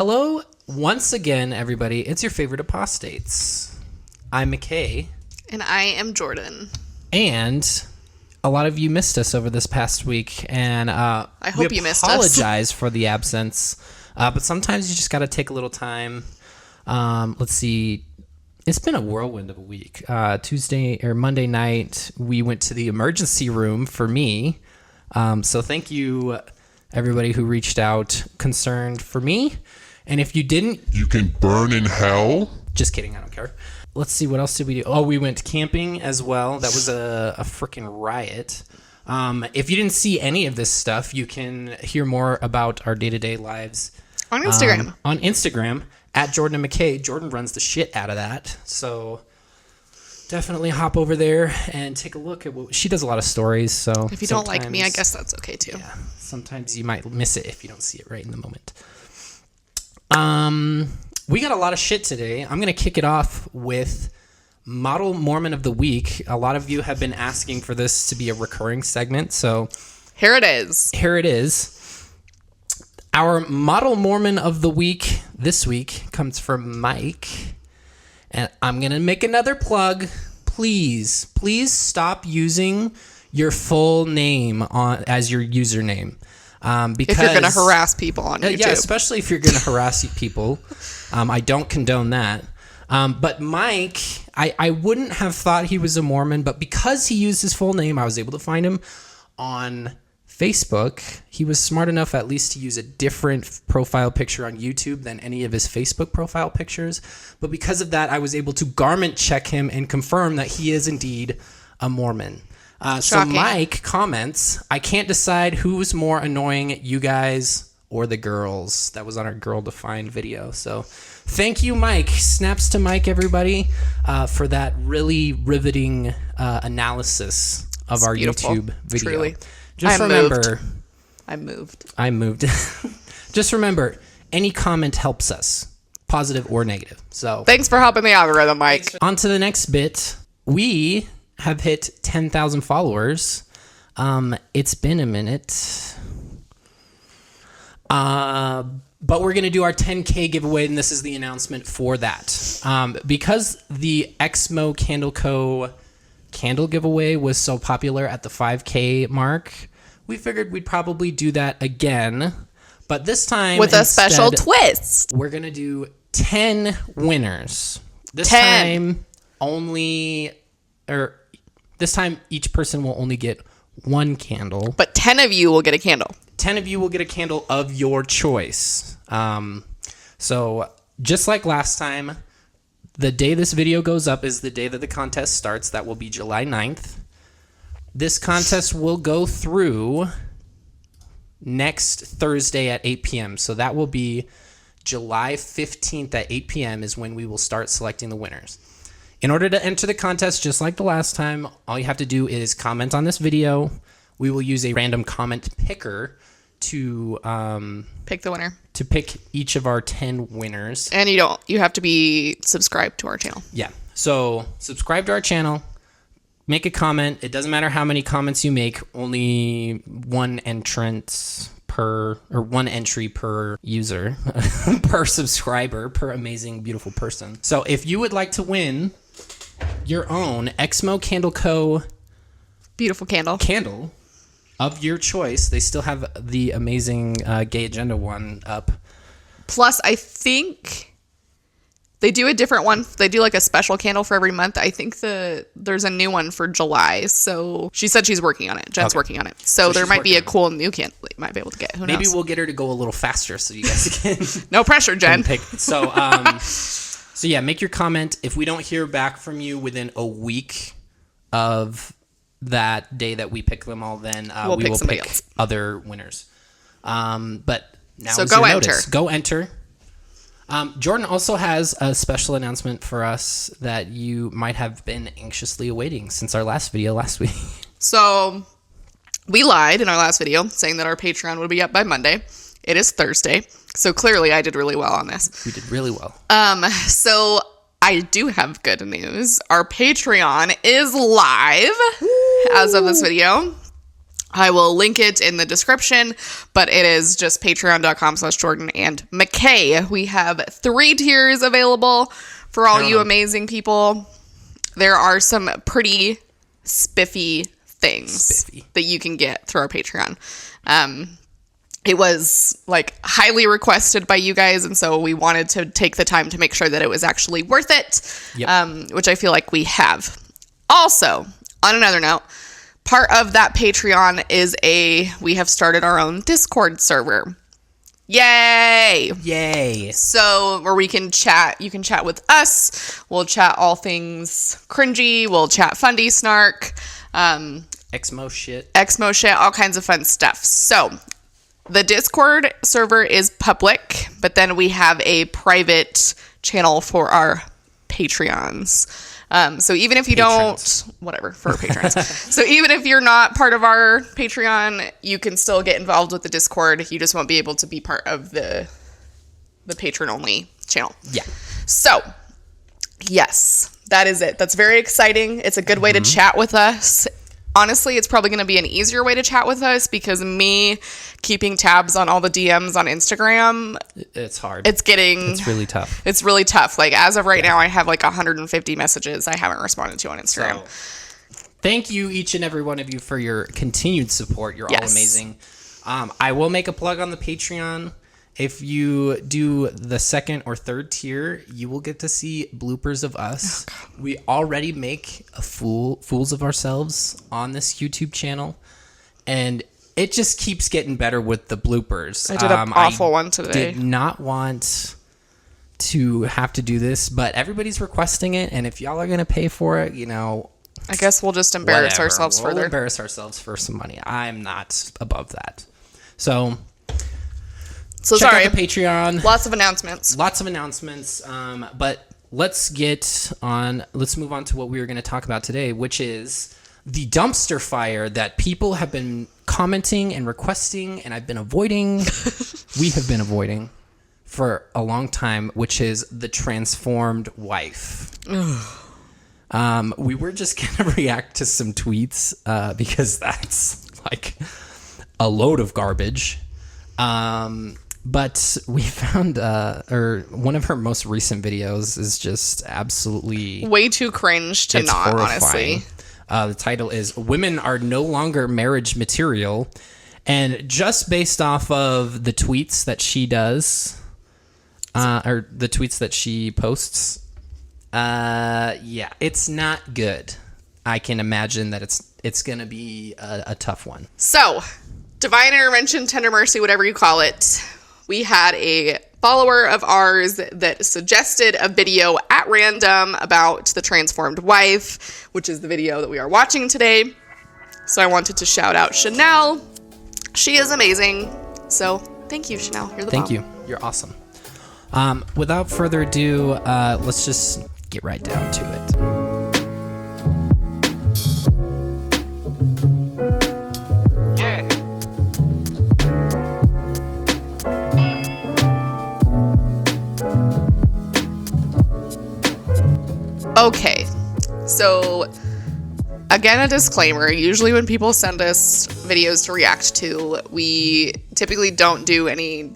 Hello, once again, everybody. It's your favorite apostates. I'm McKay. And I am Jordan. And a lot of you missed us over this past week. And I hope you missed us. We apologize for the absence. But sometimes you just got to take a little time. Let's see. It's been a whirlwind of a week. Monday night, we went to the emergency room for me. So thank you, everybody who reached out concerned for me. And if you didn't, you can burn in hell. Just kidding. I don't care. Let's see. What else did we do? Oh, we went camping as well. That was a freaking riot. If you didn't see any of this stuff, you can hear more about our day-to-day lives on Instagram. On Instagram at Jordan and McKay. Jordan runs the shit out of that. So definitely hop over there and take a look at what she does. A lot of stories. So if you don't like me, I guess that's okay too. Yeah. Sometimes you might miss it if you don't see it right in the moment. We got a lot of shit today. I'm going to kick it off with Model Mormon of the Week. A lot of you have been asking for this to be a recurring segment, so here it is. Here it is. Our Model Mormon of the Week this week comes from Mike, and I'm going to make another plug. Please stop using your full name as your username. Because if you're going to harass people on YouTube. Yeah, especially if you're going to harass people. I don't condone that. But Mike, I wouldn't have thought he was a Mormon, but because he used his full name, I was able to find him on Facebook. He was smart enough at least to use a different profile picture on YouTube than any of his Facebook profile pictures. But because of that, I was able to garment check him and confirm that he is indeed a Mormon. So Mike comments, I can't decide who's more annoying, you guys or the girls. That was on our Girl Defined video. So thank you, Mike. Snaps to Mike, everybody, for that really riveting analysis of it's our beautiful. YouTube video. Truly. Just remember. I'm moved. Just remember, any comment helps us, positive or negative. So thanks for helping the algorithm, Mike. On to the next bit. We have hit 10,000 followers. It's been a minute. But we're going to do our 10K giveaway, and this is the announcement for that. Because the Exmo Candle Co. candle giveaway was so popular at the 5K mark, we figured we'd probably do that again. But this time, with a special twist. We're going to do 10 winners. This 10. This time, each person will only get one candle. But 10 of you will get a candle. 10 of you will get a candle of your choice. So, just like last time, the day this video goes up is the day that the contest starts. That will be July 9th. This contest will go through next Thursday at 8 p.m. So, that will be July 15th at 8 p.m. is when we will start selecting the winners. In order to enter the contest, just like the last time, all you have to do is comment on this video. We will use a random comment picker to pick the winner. To pick each of our 10 winners. And you have to be subscribed to our channel. Yeah. So subscribe to our channel. Make a comment. It doesn't matter how many comments you make. Only one entry per user, per subscriber, per amazing, beautiful person. So if you would like to win your own Exmo Candle Co. beautiful candle of your choice, they still have the amazing Gay Agenda one up. Plus, I think they do a different one. They do like a special candle for every month. I think there's a new one for July. So she said she's working on it. Jen's working on it. So there might be a cool new candle that you might be able to get. Who knows? Maybe we'll get her to go a little faster so you guys can. No pressure, Jen. So yeah, make your comment. If we don't hear back from you within a week of that day that we pick them all, then we will pick other winners. But now is your notice. Go enter. Jordan also has a special announcement for us that you might have been anxiously awaiting since our last video last week. So we lied in our last video saying that our Patreon would be up by Monday. It is Thursday. So clearly I did really well on this. We did really well. So I do have good news. Our Patreon is live as of this video. I will link it in the description, but it is just patreon.com/Jordan and McKay. We have 3 tiers available for all you amazing people. There are some pretty spiffy things that you can get through our Patreon. It was like highly requested by you guys, and so we wanted to take the time to make sure that it was actually worth it, which I feel like we have. Also, on another note, part of that Patreon is we have started our own Discord server. Yay! So where we can chat, you can chat with us. We'll chat all things cringy. We'll chat fundy snark. Exmo shit, all kinds of fun stuff. So the Discord server is public, but then we have a private channel for our Patreons. So even if you don't, for our patrons. So even if you're not part of our Patreon, you can still get involved with the Discord. You just won't be able to be part of the patron only channel. Yeah. So yes, that is it. That's very exciting. It's a good way to chat with us. Honestly, it's probably going to be an easier way to chat with us because me keeping tabs on all the DMs on Instagram, it's hard. It's really tough. It's really tough. Like as of right now, I have like 150 messages I haven't responded to on Instagram. So, thank you each and every one of you for your continued support. You're all amazing. I will make a plug on the Patreon. If you do the 2nd or 3rd tier, you will get to see bloopers of us. We already make fools of ourselves on this YouTube channel, and it just keeps getting better with the bloopers. I did an awful one today. I did not want to have to do this, but everybody's requesting it, and if y'all are going to pay for it, I guess we'll just embarrass ourselves further. We'll embarrass ourselves for some money. I'm not above that. So check out the Patreon. Lots of announcements. But let's move on to what we were going to talk about today, which is the dumpster fire that people have been commenting and requesting, and I've been avoiding. We have been avoiding for a long time, which is the transformed wife. We were just going to react to some tweets because that's like a load of garbage. But we found, one of her most recent videos is just absolutely way too cringe to not, horrifying. Honestly. The title is "Women Are No Longer Marriage Material," and just based off of the tweets that she does, or the tweets that she posts, it's not good. I can imagine that it's gonna be a tough one. So, divine intervention, tender mercy, whatever you call it. We had a follower of ours that suggested a video at random about the transformed wife, which is the video that we are watching today. So I wanted to shout out Chanel. She is amazing. So thank you, Chanel. You're the bomb. Thank you. You're awesome. Without further ado, let's just get right down to it. Okay, so again, a disclaimer. Usually when people send us videos to react to, we typically don't do any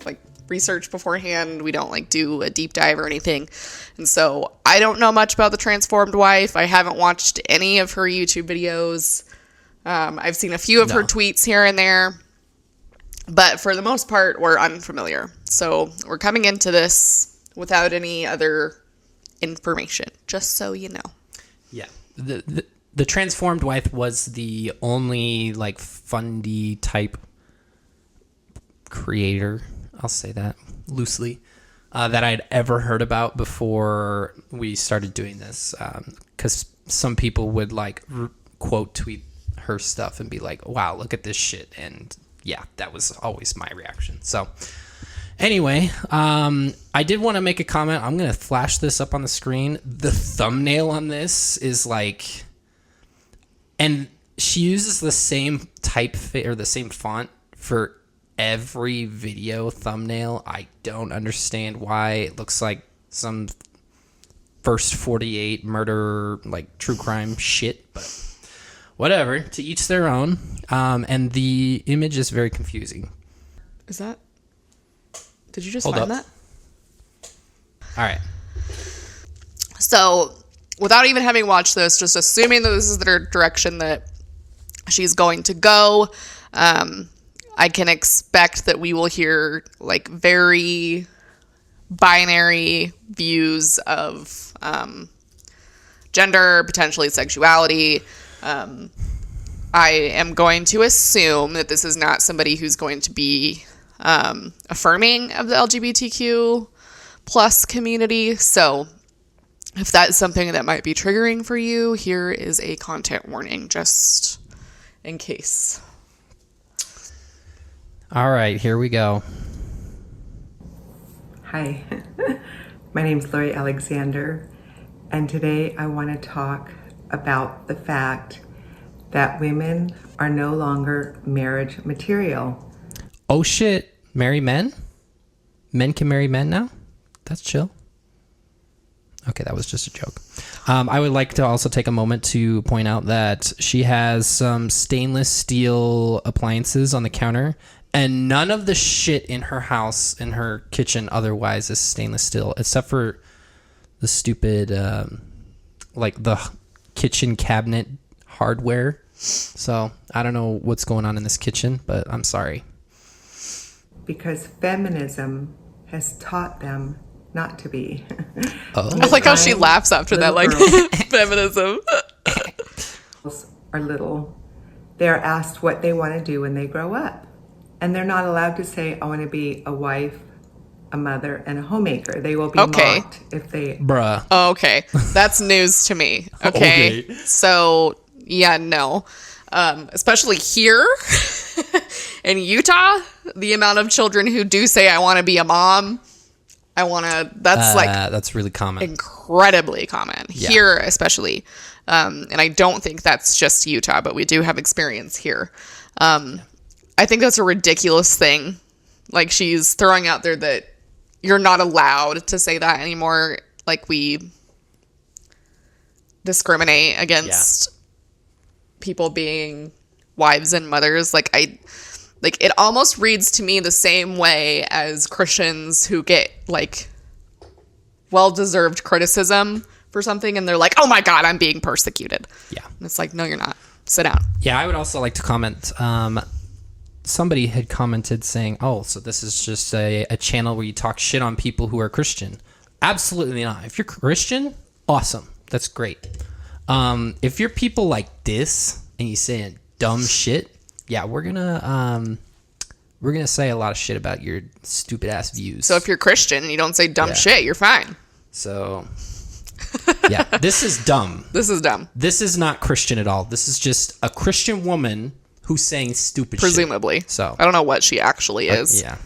research beforehand. We don't do a deep dive or anything. And so I don't know much about the transformed wife. I haven't watched any of her YouTube videos. I've seen a few of her tweets here and there, but for the most part, we're unfamiliar. So we're coming into this without any other information, just so you know. Yeah. The transformed wife was the only fundy type creator, I'll say that loosely, that I'd ever heard about before we started doing this, because some people would quote tweet her stuff and be like, wow, look at this shit, and yeah, that was always my reaction. So anyway, I did want to make a comment. I'm going to flash this up on the screen. The thumbnail on this is and she uses the same typeface or the same font for every video thumbnail. I don't understand why it looks like some First 48 murder, true crime shit, but whatever. To each their own. And the image is very confusing. Is that? Did you just Hold find up. that? All right. So, without even having watched this, just assuming that this is the direction that she's going to go, I can expect that we will hear like very binary views of gender, potentially sexuality. I am going to assume that this is not somebody who's going to be affirming of the LGBTQ plus community. So if that's something that might be triggering for you, here is a content warning just in case. All right, here we go. Hi, my name is Lori Alexander, and today I want to talk about the fact that women are no longer marriage material. Oh shit, marry men? Men can marry men now? That's chill. Okay, that was just a joke. I would like to also take a moment to point out that she has some stainless steel appliances on the counter, and none of the shit in her house, in her kitchen, otherwise is stainless steel, except for the stupid, like the kitchen cabinet hardware. So I don't know what's going on in this kitchen, but I'm sorry. Because feminism has taught them not to be. Oh. I like how she laughs after that, like, feminism. Girls are little. They're asked what they want to do when they grow up. And they're not allowed to say, I want to be a wife, a mother, and a homemaker. They will be mocked if they... Bruh. Oh, okay. That's news to me. Okay. So, yeah, no. Especially here in Utah, the amount of children who do say, I want to be a mom, that's really common. Incredibly common. Yeah. Here, especially. And I don't think that's just Utah, but we do have experience here. I think that's a ridiculous thing. Like, she's throwing out there that you're not allowed to say that anymore. Like, we discriminate against people being wives and mothers. Like, it almost reads to me the same way as Christians who get, like, well-deserved criticism for something, and they're like, oh my God, I'm being persecuted. Yeah. And it's like, no, you're not. Sit down. Yeah, I would also like to comment. Somebody had commented saying, oh, so this is just a channel where you talk shit on people who are Christian. Absolutely not. If you're Christian, awesome. That's great. If you're people like this and you saying dumb shit, yeah, we're gonna say a lot of shit about your stupid ass views. So if you're Christian and you don't say dumb shit, you're fine. So yeah, this is dumb. This is dumb. This is not Christian at all. This is just a Christian woman who's saying stupid presumably. shit. So I don't know what she actually is. Yeah.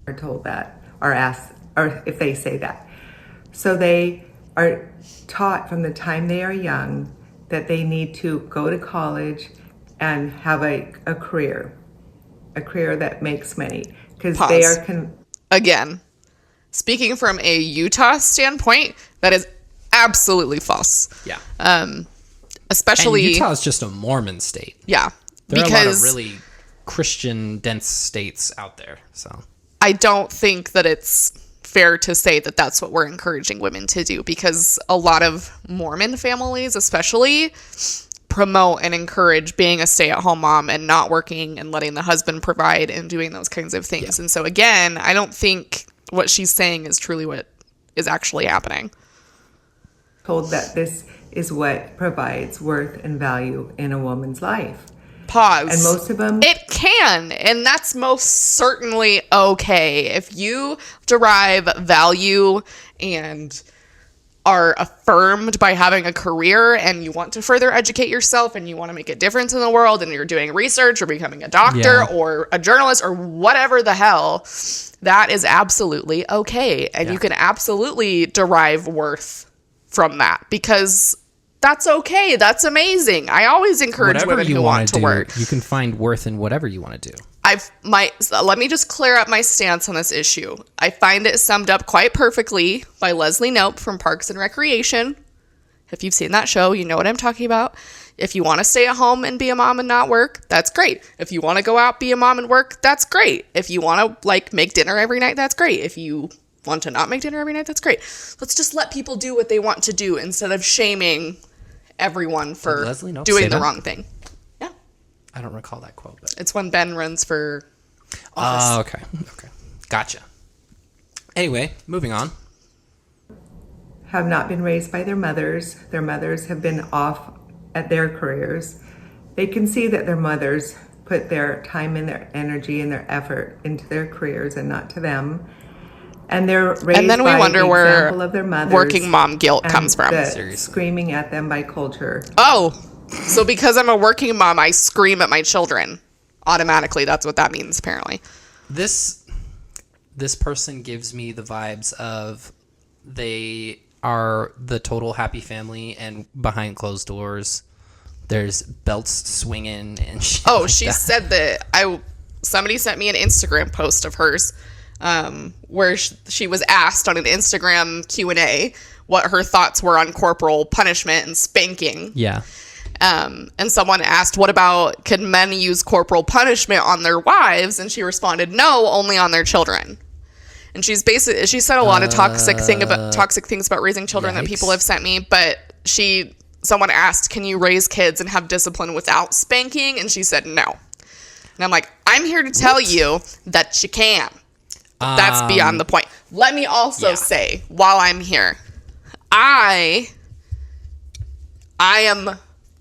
Are told that, or asked, or if they say that. So they are taught from the time they are young that they need to go to college and have a career that makes money, because they are again, speaking from a Utah standpoint, that is absolutely false. Yeah. Especially, and Utah is just a Mormon state. Yeah, there are a lot of really Christian dense states out there. So I don't think that it's fair to say that that's what we're encouraging women to do, because a lot of Mormon families, especially, promote and encourage being a stay-at-home mom and not working and letting the husband provide and doing those kinds of things. Yeah. And so again, I don't think what she's saying is truly what is actually happening. Told that this is what provides worth and value in a woman's life. Pause. And most of them... It can, and that's most certainly okay. If you derive value and are affirmed by having a career and you want to further educate yourself and you want to make a difference in the world and you're doing research or becoming a doctor or a journalist or whatever the hell, that is absolutely okay. And you can absolutely derive worth from that, because that's okay. That's amazing. I always encourage women who want to work. You can find worth in whatever you want to do. Let me just clear up my stance on this issue. I find it summed up quite perfectly by Leslie Knope from Parks and Recreation. If you've seen that show, you know what I'm talking about. If you want to stay at home and be a mom and not work, that's great. If you want to go out, be a mom and work, that's great. If you want to like make dinner every night, that's great. If you want to not make dinner every night, that's great. Let's just let people do what they want to do instead of shaming everyone for doing the wrong thing. Yeah. I don't recall that quote, but it's when Ben runs for office. Oh, okay. Gotcha. Anyway, moving on. Have not been raised by their mothers. Their mothers have been off at their careers. They can see that their mothers put their time and their energy and their effort into their careers and not to them. And they're raised and then we by wonder the where example of their mothers working mom guilt comes from. Screaming at them by culture. Oh, so because I'm a working mom, I scream at my children. Automatically, that's what that means, apparently. This person gives me the vibes of they are the total happy family, and behind closed doors there's belts swinging and shit. Oh, like she said that somebody sent me an Instagram post of hers where she was asked on an Instagram Q&A what her thoughts were on corporal punishment and spanking. Yeah. And someone asked, what about, could men use corporal punishment on their wives? And she responded, no, only on their children. And she said a lot of toxic things about raising children that people have sent me, but someone asked, can you raise kids and have discipline without spanking? And she said no. And I'm like, I'm here to tell you that you can. But that's beyond the point. Let me also say, while I'm here, I am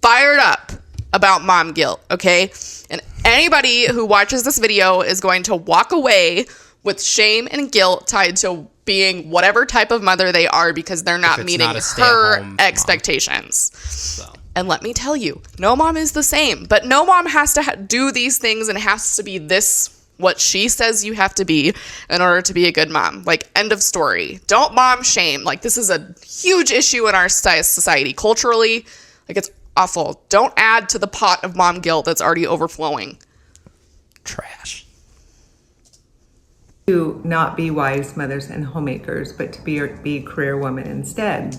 fired up about mom guilt, okay? And anybody who watches this video is going to walk away with shame and guilt tied to being whatever type of mother they are because they're not meeting her expectations. So. And let me tell you, no mom is the same, but no mom has to do these things and has to be what she says you have to be in order to be a good mom. Like, end of story. Don't mom shame. Like, this is a huge issue in our society culturally. Like, it's awful. Don't add to the pot of mom guilt that's already overflowing. Trash. To not be wives, mothers, and homemakers, but to be career women instead.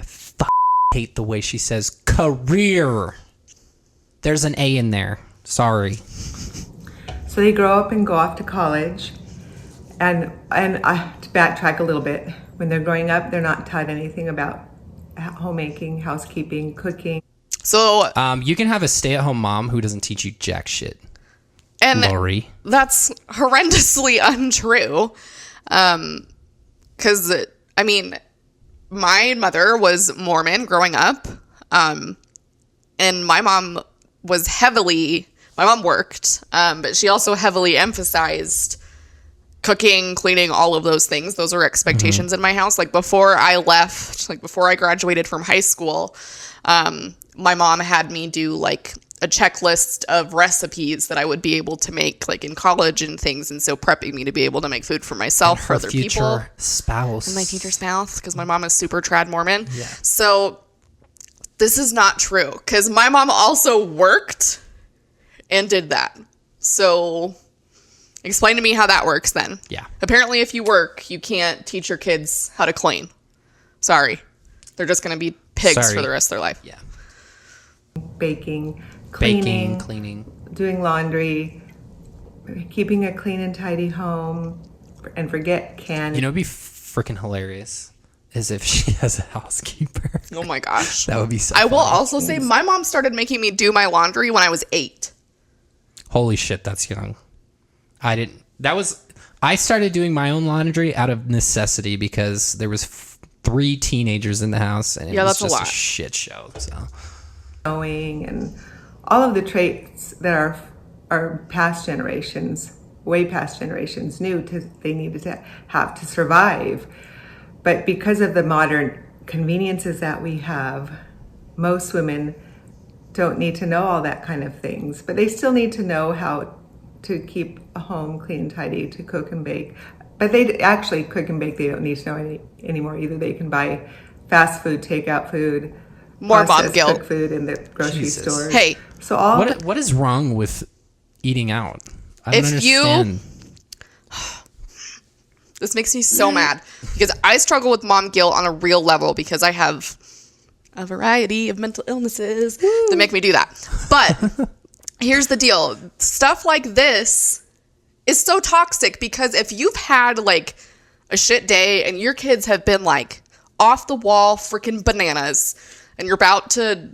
I hate the way she says career. There's an A in there. Sorry. So they grow up and go off to college. And to backtrack a little bit, when they're growing up, they're not taught anything about homemaking, housekeeping, cooking. So you can have a stay-at-home mom who doesn't teach you jack shit. And Lori. That's horrendously untrue. Because, I mean, my mother was Mormon growing up. And my mom worked, but she also heavily emphasized cooking, cleaning, all of those things. Those were expectations in my house. Like, before I graduated from high school, my mom had me do, like, a checklist of recipes that I would be able to make, like, in college and things, and so prepping me to be able to make food for myself, for other people. Spouse. And my future spouse, because my mom is super trad Mormon. Yeah. So this is not true, because my mom also worked and did that. So explain to me how that works then. Yeah. Apparently, if you work, you can't teach your kids how to clean. Sorry. They're just going to be pigs for the rest of their life. Yeah. Baking, cleaning, doing laundry, keeping a clean and tidy home, and forget canning. You know, it'd be freaking hilarious as if she has a housekeeper. Oh my gosh. That would be so I funny. will also say my mom started making me do my laundry when I was 8. Holy shit, that's young. I started doing my own laundry out of necessity because there was 3 teenagers in the house and it was just a shit show. So knowing and all of the traits that our past generations, way past generations knew they needed to have to survive. But because of the modern conveniences that we have, most women don't need to know all that kind of things, but they still need to know how to keep a home clean and tidy, to cook and bake. But they actually cook and bake, they don't need to know anymore either. They can buy fast food, takeout food, more mom guilt, cook food in the grocery store. Hey, so what is wrong with eating out? I don't understand. This makes me so mad because I struggle with mom guilt on a real level because I have a variety of mental illnesses that make me do that. But here's the deal. Stuff like this is so toxic because if you've had like a shit day and your kids have been like off the wall freaking bananas and you're about to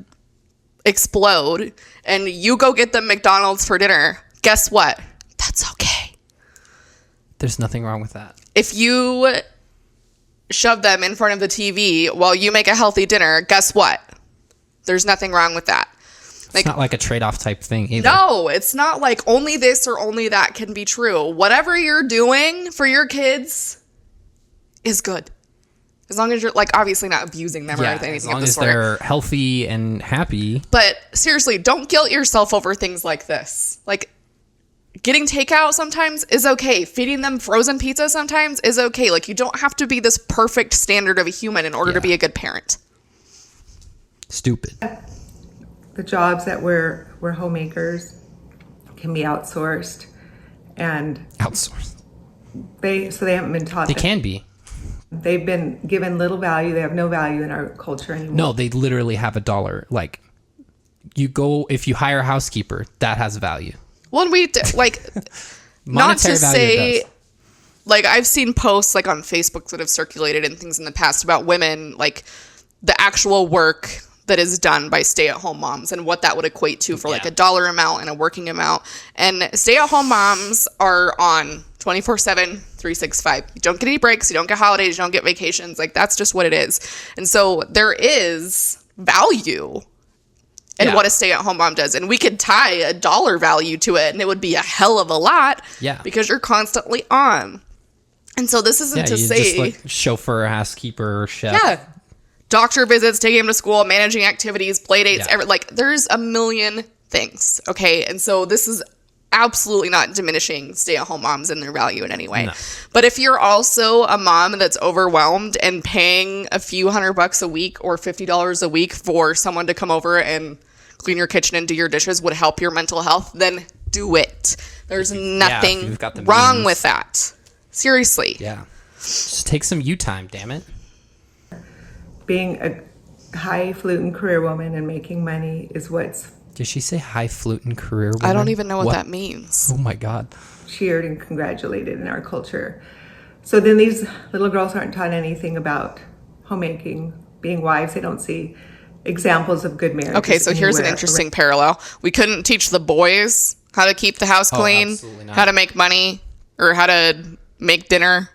explode and you go get them McDonald's for dinner, guess what? That's okay. There's nothing wrong with that. If you shove them in front of the TV while you make a healthy dinner, guess what? There's nothing wrong with that. It's not like a trade-off type thing either. No, it's not like only this or only that can be true. Whatever you're doing for your kids is good. As long as you're, like, obviously not abusing them or anything as long of the as sort. they're healthy and happy. But seriously, don't guilt yourself over things like this. Like, getting takeout sometimes is okay. Feeding them frozen pizza sometimes is okay. Like, you don't have to be this perfect standard of a human in order to be a good parent. Stupid. The jobs that we're homemakers can be outsourced, and Outsourced. they haven't been taught. They can be. They've been given little value. They have no value in our culture anymore. No, they literally have $1. Like, if you hire a housekeeper, that has value. Well, and like, not to say, like, I've seen posts, like, on Facebook that have circulated and things in the past about women, like, the actual work that is done by stay-at-home moms and what that would equate to for, like, a dollar amount and a working amount. And stay-at-home moms are on 24/7, 365. You don't get any breaks. You don't get holidays. You don't get vations. Like, that's just what it is. And so there is value in what a stay-at-home mom does. And we could tie a dollar value to it, and it would be a hell of a lot because you're constantly on. And so this isn't to say... just like chauffeur, housekeeper, chef. Yeah. Doctor visits, taking him to school, managing activities, play dates, like, there's a million things, okay? And so this is absolutely not diminishing stay-at-home moms and their value in any way. No. But if you're also a mom that's overwhelmed and paying a few $100 a week or $50 a week for someone to come over and clean your kitchen and do your dishes would help your mental health, then do it. There's nothing wrong with that. Seriously. Yeah. Just take some you time, damn it. Being a highfalutin career woman and making money is what's... Did she say highfalutin career woman? I don't even know what that means. Oh my God. Cheered and congratulated in our culture. So then these little girls aren't taught anything about homemaking, being wives. They don't see examples of good marriage. Okay, so here's an interesting parallel. We couldn't teach the boys how to keep the house clean, how to make money, or how to make dinner,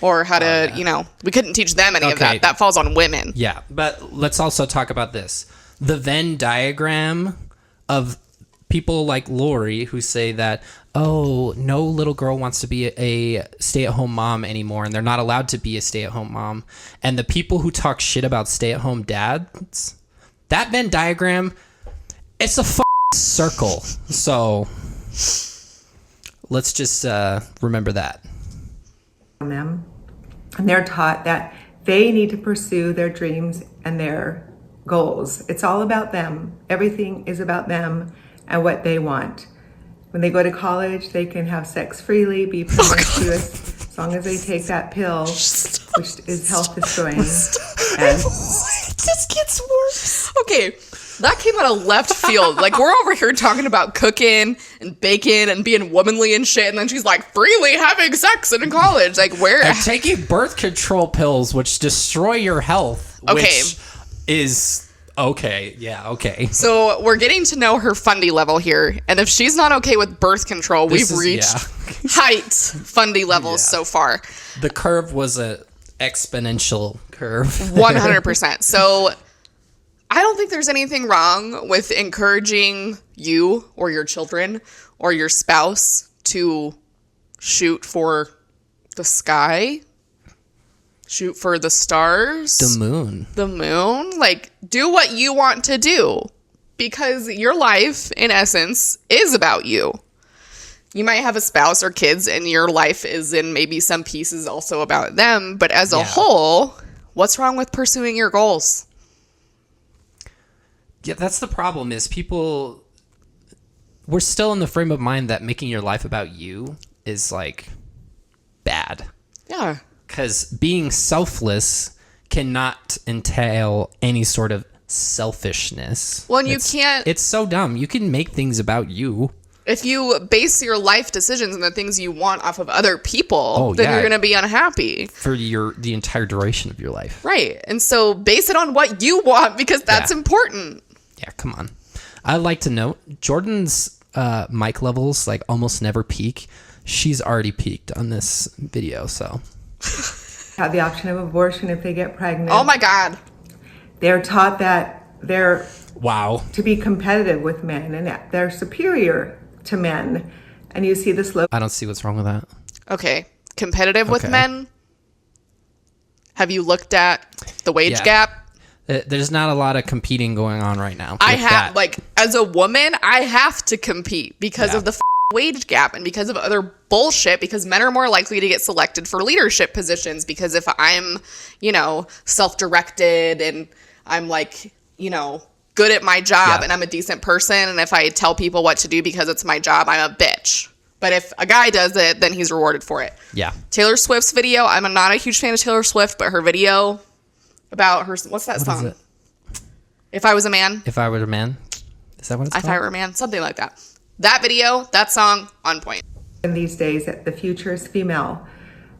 or how to, we couldn't teach them any of that. That falls on women. Yeah, but let's also talk about this. The Venn diagram of people like Lori who say that, oh, no little girl wants to be a stay-at-home mom anymore, and they're not allowed to be a stay-at-home mom. And the people who talk shit about stay-at-home dads, that Venn diagram, it's a circle. So let's just remember that. Them, and they're taught that they need to pursue their dreams and their goals. It's all about them. Everything is about them and what they want. When they go to college, they can have sex freely, be promiscuous, as long as they take that pill, which is health destroying. And it just gets worse. Okay, that came out of left field. Like, we're over here talking about cooking and baking and being womanly and shit, and then she's like, freely having sex in college. Like, where? And taking birth control pills, which destroy your health. Okay. Which is okay. Yeah, okay. So we're getting to know her fundy level here, and if she's not okay with birth control, we've reached height fundy levels so far. The curve was a exponential curve. 100%. So I don't think there's anything wrong with encouraging you or your children or your spouse to shoot for the sky, shoot for the stars, the moon. Like, do what you want to do, because your life, in essence, is about you. You might have a spouse or kids, and your life is in maybe some pieces also about them, but as a whole, what's wrong with pursuing your goals? Yeah, that's the problem, is we're still in the frame of mind that making your life about you is, like, bad. Yeah. Because being selfless cannot entail any sort of selfishness. Well, and you can't. It's so dumb. You can make things about you. If you base your life decisions and the things you want off of other people, then you're going to be unhappy for the entire duration of your life. Right. And so base it on what you want, because that's important. Yeah, come on. I'd like to note Jordan's mic levels like almost never peak. She's already peaked on this video, so. Have the option of abortion if they get pregnant. Oh my God. They're taught that they're to be competitive with men and that they're superior to men. And you see the slope. I don't see what's wrong with that. Okay. Competitive with men. Have you looked at the wage gap? There's not a lot of competing going on right now. I have, like, as a woman, I have to compete because of the wage gap and because of other bullshit, because men are more likely to get selected for leadership positions, because if I'm, self-directed and I'm like, good at my job and I'm a decent person, and if I tell people what to do because it's my job, I'm a bitch. But if a guy does it, then he's rewarded for it. Yeah. Taylor Swift's video, I'm not a huge fan of Taylor Swift, but her video about her, what's that song? If I Was a Man. If I Were a Man? Is that what it's called? If I Were a Man, something like that. That video, that song, on point. In these days, that the future is female.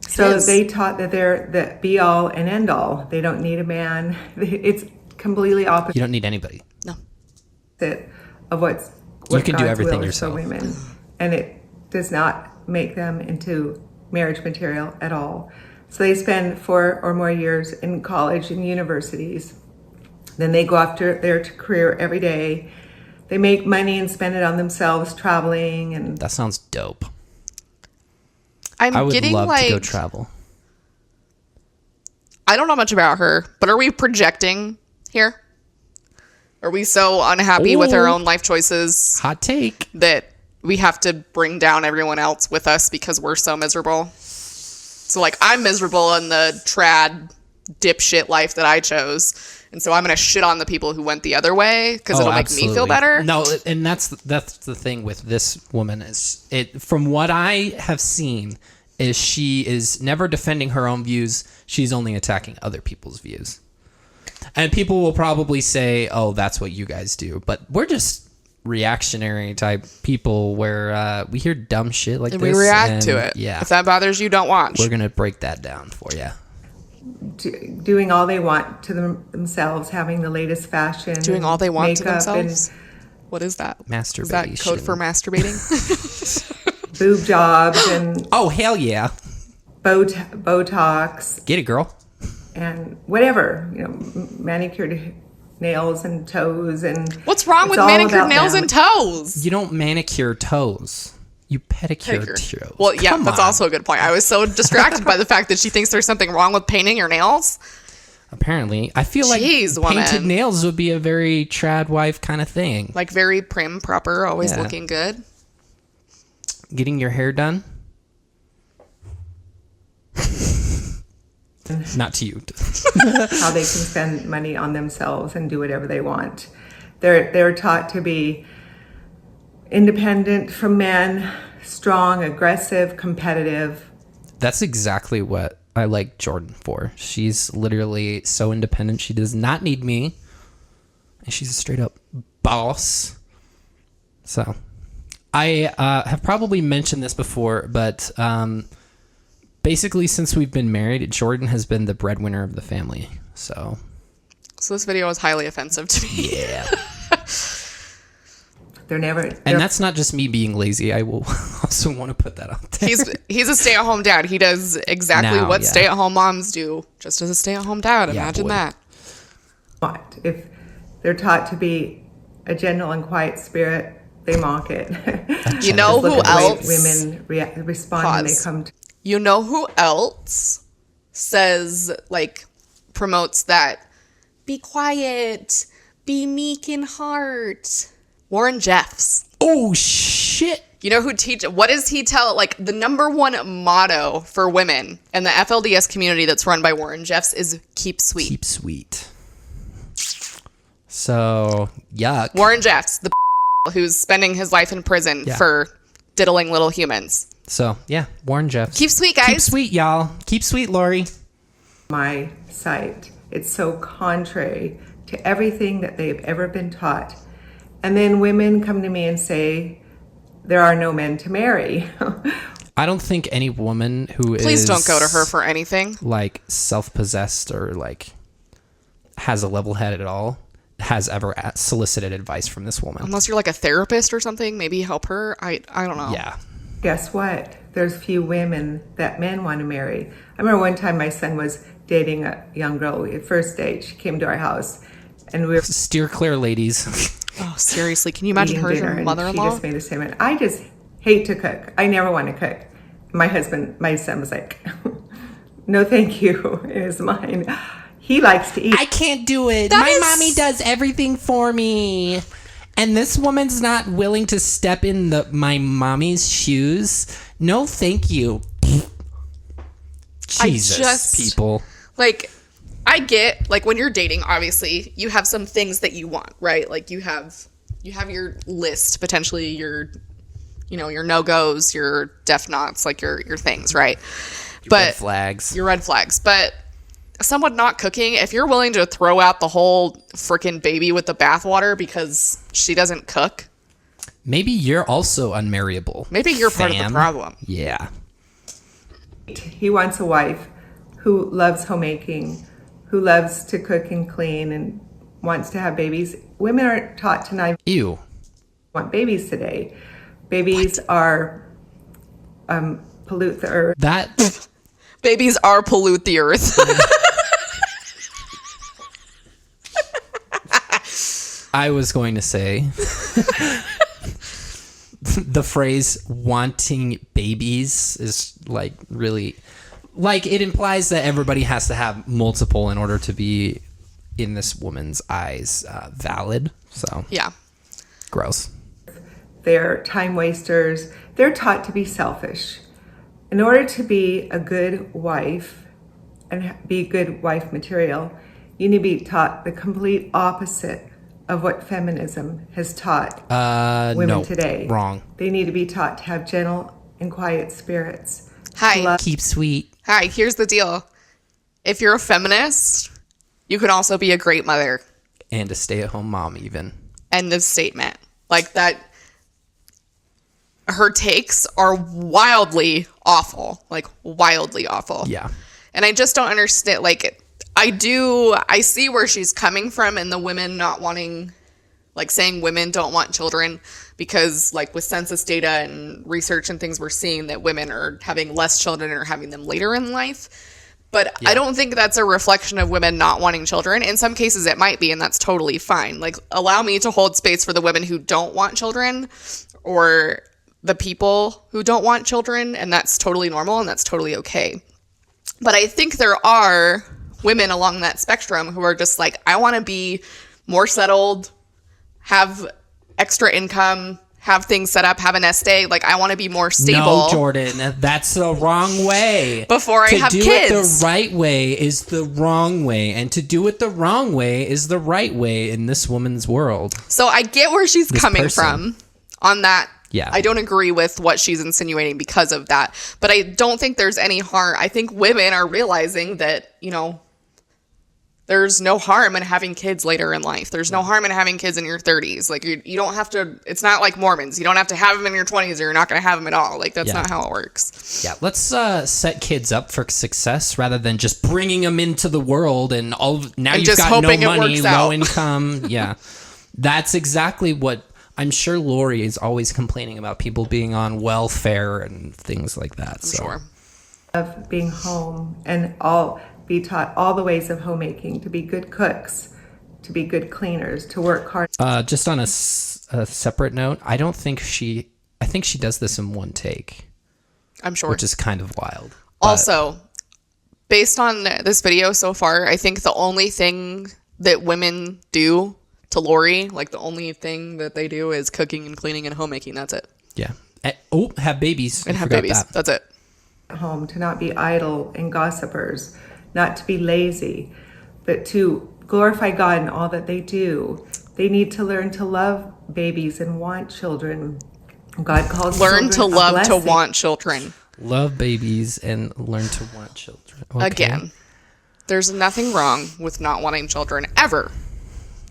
So they taught that they're the be all and end all. They don't need a man. It's completely opposite. You don't need anybody. No. Of what you can God's do everything will yourself. For women, and it does not make them into marriage material at all. So they spend 4 or more years in college and universities. Then they go after their career every day. They make money and spend it on themselves, traveling, and that sounds dope. I would love to go travel. I don't know much about her, but are we projecting here? Are we so unhappy with our own life choices? Hot take. That we have to bring down everyone else with us because we're so miserable? So, like, I'm miserable in the trad dipshit life that I chose. And so I'm going to shit on the people who went the other way because it'll make me feel better. No, and that's the thing with this woman is from what I have seen is she is never defending her own views. She's only attacking other people's views. And people will probably say, oh, that's what you guys do. But we're just reactionary type people where we hear dumb shit like and this. We react to it. Yeah. If that bothers you, don't watch. We're going to break that down for you. Doing all they want to themselves, having the latest fashion. Doing all they want to themselves? What is that? Masturbation. Is that code for masturbating? Boob jobs and... Oh, hell yeah. Botox. Get it, girl. And whatever, manicured nails and toes. And what's wrong with manicured nails and toes? You don't manicure toes. You pedicure toes. Well, yeah, that's also a good point. I was so distracted by the fact that she thinks there's something wrong with painting your nails. Apparently. I feel like painted nails would be a very trad wife kind of thing. Like very prim, proper, always looking good. Getting your hair done? Not to you. How they can spend money on themselves and do whatever they want. They're taught to be independent from men, strong, aggressive, competitive. That's exactly what I like Jordan for. She's literally so independent. She does not need me. And she's a straight up boss. So I have probably mentioned this before, but basically since we've been married, Jordan has been the breadwinner of the family. So this video was highly offensive to me. Yeah. And that's not just me being lazy. I will also want to put that out there. He's a stay-at-home dad. He does exactly what stay-at-home moms do, just as a stay-at-home dad. Imagine that. If they're taught to be a gentle and quiet spirit, they mock it. You know who else? Women respond when they come to. You know who else says, promotes that? Be quiet. Be meek in heart. Warren Jeffs. Oh, shit. You know what does he tell, the number one motto for women in the FLDS community that's run by Warren Jeffs is keep sweet. Keep sweet. So, yuck. Warren Jeffs, the who's spending his life in prison for diddling little humans. So, yeah, Warren Jeffs. Keep sweet, guys. Keep sweet, y'all. Keep sweet, Lori. My site. It's so contrary to everything that they've ever been taught. And then women come to me and say, there are no men to marry. I don't think any woman who Please don't go to her for anything. Like self-possessed or like has a level head at all has ever solicited advice from this woman. Unless you're like a therapist or something, maybe help her. I don't know. Yeah. Guess what? There's few women that men want to marry. I remember one time my son was dating a young girl at first date. She came to our house and we were Steer clear, ladies. Oh, seriously. Can you imagine her as your mother-in-law? She just made a statement. I just hate to cook. I never want to cook. My son was like, no, thank you, in his mind. He likes to eat. I can't do it. My mommy does everything for me. And this woman's not willing to step in my mommy's shoes. No, thank you. Jesus, people. Like, I get, like, when you're dating, obviously, you have some things that you want, right? Like, you have your list, potentially your, your no-goes, your def nots, like your things, right? Red flags. Your red flags. But someone not cooking, if you're willing to throw out the whole freaking baby with the bathwater because she doesn't cook, maybe you're also unmarriable. Maybe you're part of the problem. Yeah. He wants a wife who loves homemaking, who loves to cook and clean and wants to have babies. Women are taught to not want babies today. Babies are pollute the earth. Babies are pollute the earth. I was going to say the phrase wanting babies is like really, like it implies that everybody has to have multiple in order to be in this woman's eyes valid. So yeah, gross. They're time wasters. They're taught to be selfish. In order to be a good wife and be good wife material, you need to be taught the complete opposite of what feminism has taught women today. Wrong. They need to be taught to have gentle and quiet spirits. Hi. Keep sweet. Hi, here's the deal. If you're a feminist, you can also be a great mother. And a stay-at-home mom even. End of statement. Like that. Her takes are wildly awful. Like wildly awful. Yeah. And I just don't understand. Like, I see where she's coming from and the women not wanting, like saying women don't want children because like with census data and research and things, we're seeing that women are having less children or having them later in life. But yeah. I don't think that's a reflection of women not wanting children. In some cases it might be, and that's totally fine. Like allow me to hold space for the women who don't want children or the people who don't want children, and that's totally normal and that's totally okay. But I think there are women along that spectrum who are just like, I want to be more settled, have extra income, have things set up, have a nest egg. Like, I want to be more stable. No, Jordan, that's the wrong way. Before I have kids. To do it the right way is the wrong way, and to do it the wrong way is the right way in this woman's world. So I get where she's coming from on that. Yeah. I don't agree with what she's insinuating because of that. But I don't think there's any harm. I think women are realizing that, there's no harm in having kids later in life. There's no harm in having kids in your 30s. Like, you don't have to, it's not like Mormons. You don't have to have them in your 20s or you're not going to have them at all. Like, that's not how it works. Yeah, let's set kids up for success rather than just bringing them into the world and you've got no money, low income. Yeah, that's exactly what I'm sure Lori is always complaining about, people being on welfare and things like that. I'm sure. Of being home and be taught all the ways of homemaking, to be good cooks, to be good cleaners, to work hard. Just on a separate note, I think she does this in one take. I'm sure. Which is kind of wild. Also, based on this video so far, I think the only thing that women do to Lori, like the only thing that they do is cooking and cleaning and homemaking. That's it. Yeah. Have babies. And have babies. That's it. Home, to not be idle and gossipers, not to be lazy, but to glorify God in all that they do. They need to learn to love babies and want children. God calls learn children to love to want children. Love babies and learn to want children. Okay. Again, there's nothing wrong with not wanting children ever.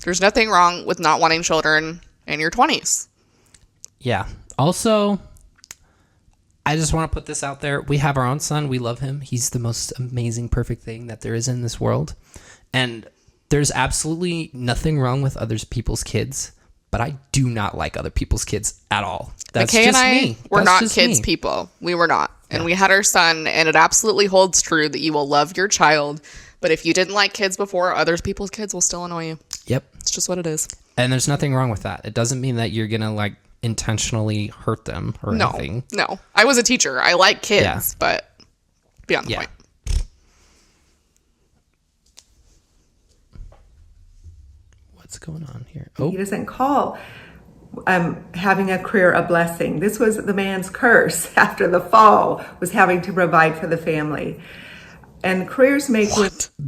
There's nothing wrong with not wanting children in your 20s. Yeah. Also, I just want to put this out there. We have our own son. We love him. He's the most amazing, perfect thing that there is in this world. And there's absolutely nothing wrong with other people's kids, but I do not like other people's kids at all. That's McKay just and I me. were That's not just kids me. people. We were not. And we had our son, and it absolutely holds true that you will love your child, but if you didn't like kids before, other people's kids will still annoy you. Yep. It's just what it is. And there's nothing wrong with that. It doesn't mean that you're going to like intentionally hurt them or anything. No. I was a teacher. I like kids, Yeah. but beyond the point. What's going on here? Oh, He doesn't call having a career a blessing. This was the man's curse after the fall, was having to provide for the family. And careers make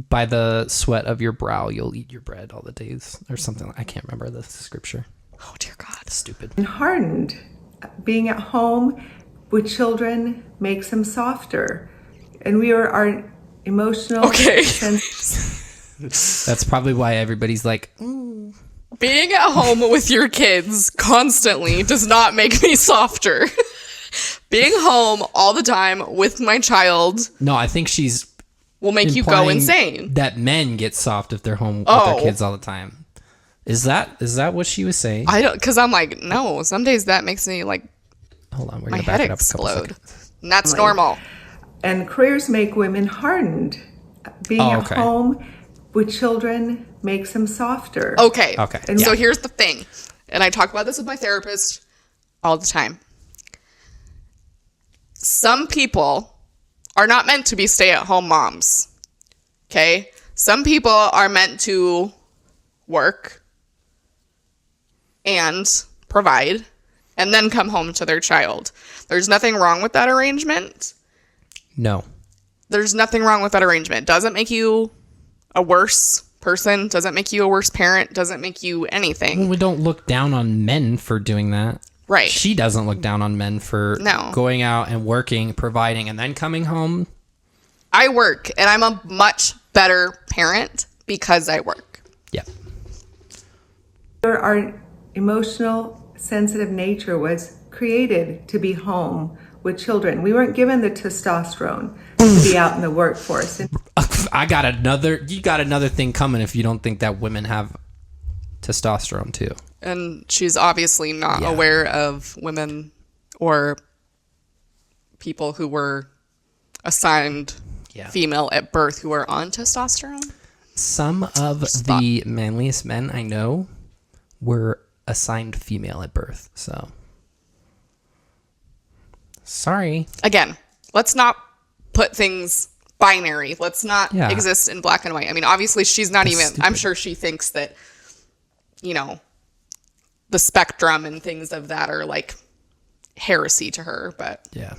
by the sweat of your brow, you'll eat your bread all the days, or something. I can't remember the scripture. Oh, dear God. Stupid. hardened. Being at home with children makes them softer. And we are our emotional Okay. That's probably why everybody's like, Being at home with your kids constantly does not make me softer. Being home all the time with my child no, I think she's will make you go implying insane. that men get soft if they're home with Oh. their kids all the time. Is that what she was saying? I don't, because I'm like, no, some days that makes me like Hold on, we're my gonna back head it up a couple explode. seconds. And that's normal. And careers make women hardened. Being Oh, at okay. home with children makes them softer. Okay. Okay, And so yeah. here's the thing, and I talk about this with my therapist all the time. Some people are not meant to be stay-at-home moms. Okay? Some people are meant to work and provide and then come home to their child. There's nothing wrong with that arrangement. No. There's nothing wrong with that arrangement. Doesn't make you a worse person, doesn't make you a worse parent, doesn't make you anything. We don't look down on men for doing that. Right. She doesn't look down on men for No. going out and working, providing, and then coming home. I work, and I'm a much better parent because I work. Yeah. Our emotional, sensitive nature was created to be home with children. We weren't given the testosterone to be out in the workforce. And You got another thing coming if you don't think that women have testosterone too. And she's obviously not Yeah. aware of women or people who were assigned Yeah. female at birth who are on testosterone. Some of the manliest men I know were assigned female at birth. So sorry. Again, let's not put things binary. Let's not Yeah. exist in black and white. I mean, obviously she's not That's even, stupid. I'm sure she thinks that, you know, the spectrum and things of that are like heresy to her, but Yeah.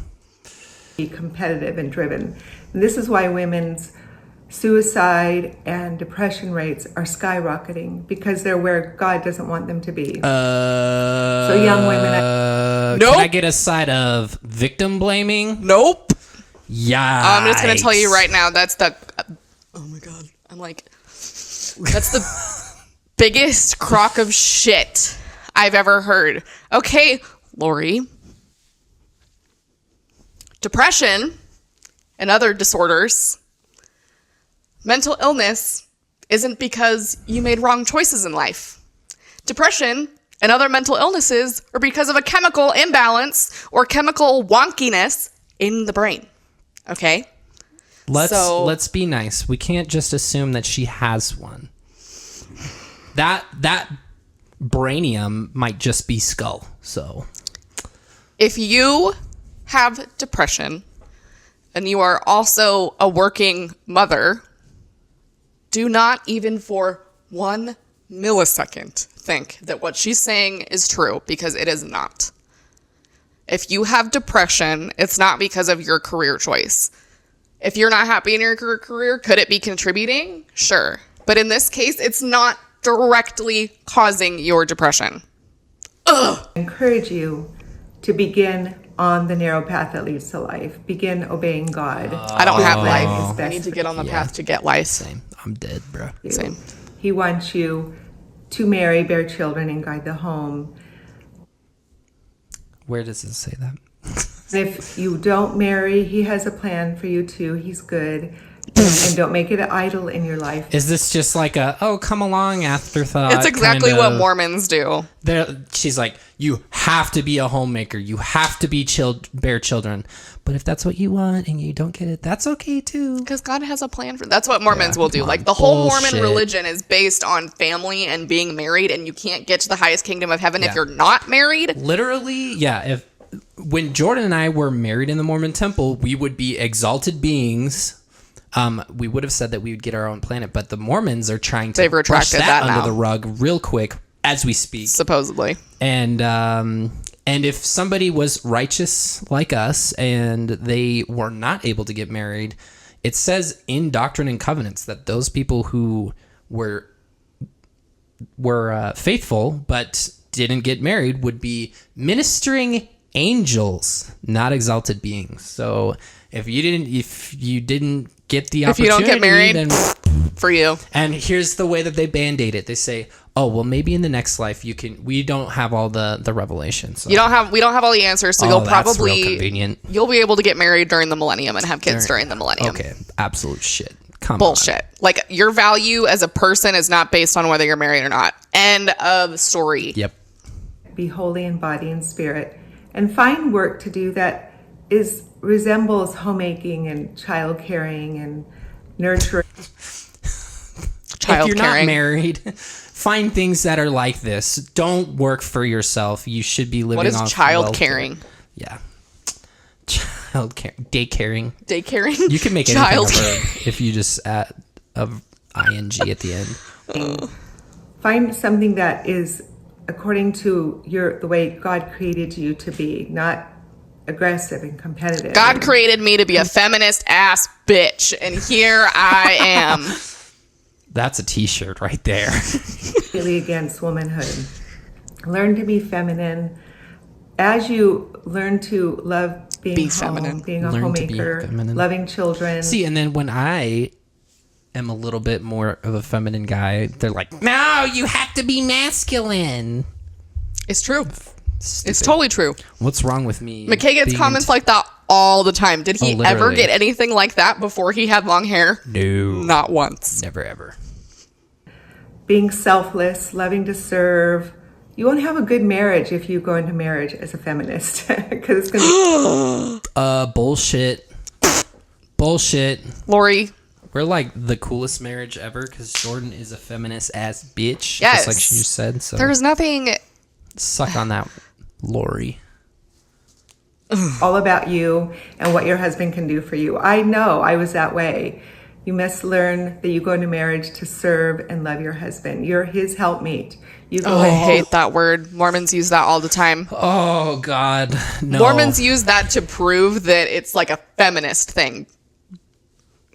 be competitive and driven. And this is why women's suicide and depression rates are skyrocketing, because they're where God doesn't want them to be. So young women, Nope. Can I get a side of victim blaming? nope. Yeah. I'm just going to tell you right now, that's the, oh my God. I'm like, that's the biggest crock of shit I've ever heard. Okay, Lori. Depression and other disorders, mental illness isn't because you made wrong choices in life. Depression and other mental illnesses are because of a chemical imbalance or chemical wonkiness in the brain. Okay? Let's be nice. We can't just assume that she has one. That brainium might just be skull. So If you have depression and you are also a working mother, do not even for 1 millisecond think that what she's saying is true, because it is not. If you have depression, it's not because of your career choice. If you're not happy in your career, could it be contributing? Sure. But in this case, it's not directly causing your depression. I encourage you to begin on the narrow path that leads to life. Begin obeying God. I don't have Life life. is I best need to for get on the Yeah. path to get life. same. I'm dead, bro. you. Same. He wants you to marry, bear children, and guide the home. Where does it say that? If you don't marry, he has a plan for you too. He's good. And don't make it an idol in your life. Is this just like come along afterthought? It's exactly what Mormons do. She's like, you have to be a homemaker. You have to be bear children. But if that's what you want and you don't get it, that's okay too. Because God has a plan for that's what Mormons will do. Like the whole Mormon religion is based on family and being married, and you can't get to the highest kingdom of heaven if you're not married. Literally, yeah. When Jordan and I were married in the Mormon temple, we would be exalted beings. We would have said that we would get our own planet, but the Mormons are trying to brush that under the rug real quick as we speak. Supposedly. And if somebody was righteous like us and they were not able to get married, it says in Doctrine and Covenants that those people who were faithful but didn't get married would be ministering angels, not exalted beings. So if you didn't get the opportunity, if you don't get married, then for you. And here's the way that they band-aid it. They say, oh, well, maybe in the next life we don't have all the revelation. So we don't have all the answers, so you'll probably real convenient. You'll be able to get married during the millennium and have kids during the millennium. Okay, absolute shit. Bullshit. Like your value as a person is not based on whether you're married or not. End of story. Yep. Be holy in body and spirit, and find work to do that resembles homemaking and child caring and nurturing. If you're not married, find things that are like this. Don't work for yourself. You should be living What is off child welfare. Caring? Yeah. Child care. Day caring. Day caring? You can make anything of her if you just add ing at the end. Find something that is according to the way God created you to be, not aggressive and competitive. God created me to be a feminist ass bitch, and here I am. That's a t-shirt right there. Really against womanhood. Learn to be feminine. As you learn to love being home, being a homemaker, loving children. See, and then when I am a little bit more of a feminine guy, they're like, no, you have to be masculine. It's true. Stupid. It's totally true. What's wrong with me? McKay gets comments like that all the time. Did he ever get anything like that before he had long hair? No. Not once. Never, ever. Being selfless, loving to serve. You won't have a good marriage if you go into marriage as a feminist. Because it's going to bullshit. Bullshit. Lori. We're like the coolest marriage ever because Jordan is a feminist ass bitch. Yes. Just like she just said. So there's nothing... Suck on that, Lori. all about you and what your husband can do for you. I know I was that way. You must learn that you go into marriage to serve and love your husband. You're his helpmate. I hate that word. Mormons use that all the time. Oh, God. No. Mormons use that to prove that it's like a feminist thing.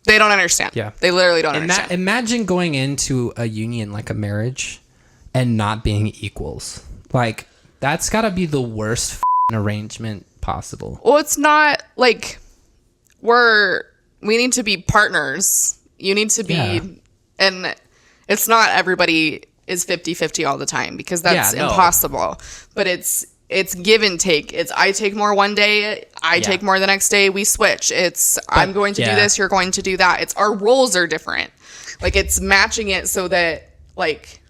They don't understand. Yeah. They literally don't understand. Imagine going into a union like a marriage and not being equals. Like, that's got to be the worst arrangement possible. Well, it's not like we need to be partners. You need to be, and it's not everybody is 50-50 all the time because that's impossible. But it's give and take. It's I take more one day, I take more the next day, we switch. I'm going to do this, you're going to do that. It's our roles are different. Like it's matching it so that like